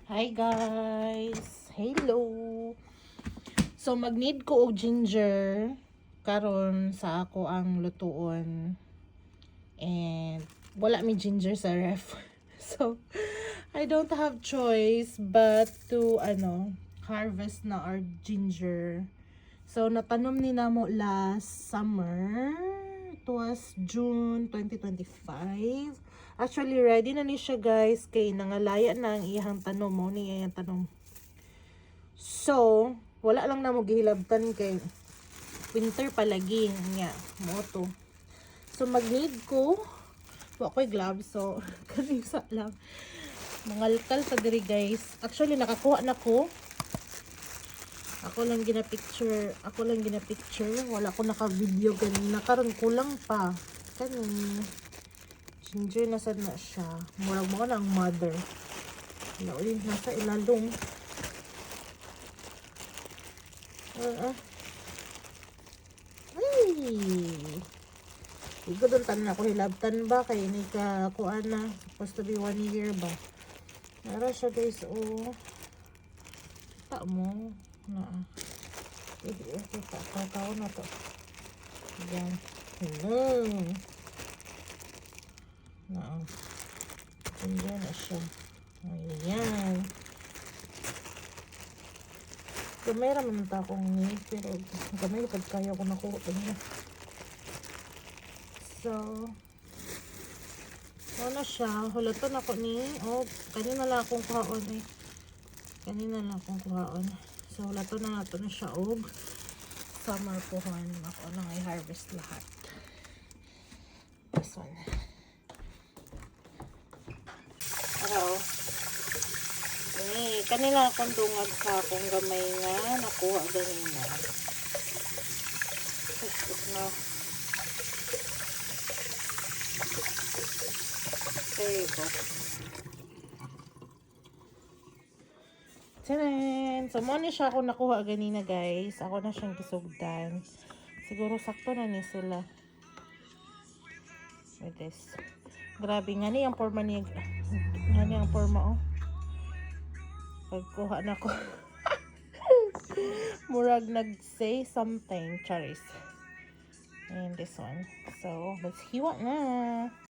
Hi guys! Hello! So mag-need ko og ginger karon sa ako ang lutuon. And wala mi ginger sa ref. So I don't have choice but to harvest na our ginger. So natanom ni namo last summer. It was June 2025. Actually ready na ni siya guys kay nangalaya na ang iyang tanom mo ni iyang tanom. So wala lang na mo gihilabtan kay winter palagi nga mo to. So mag-need ko wa ko'y gloves so kanisa lang. Mangalkal sa diri guys. Actually nakakuha na ko. Ako lang gina-picture. Wala ko naka-video ganina. Karon kulang pa. Kanin. Ginger na sad na siya. Murag mo na ang mother. Naulin nasa ilalong. Ay! Igo doon tanan ako hilabtan ba? Kaya ini ka kuan na. Supposed to be 1 year ba? Nara siya guys. Oh. Kita mo. Kakao na to. Yan. Ginger na siya. Ayan. Gamay raman ta akong ni. Pero gamay pag kaya ko nakuha niya. So, ano siya? Hulaton ako ni. Oh, kanina lang akong kuhaon eh. So, hulaton na nato na siya. Og summer pohon. Ako nang i-harvest lahat. This one. Kanila akong dungag sa akong gamay nga nakuha ganina. No. There you go. Tanan! So, mo ni siya ako nakuha ganina guys. Ako na siyang kisugdan. Siguro sakto na ni sila. With this. Grabe nga ni ang forma niya. Nga ni ang forma oh. Pagkuha na ko. Murag nag-say something. Charis. And this one. So, let's hiwa na.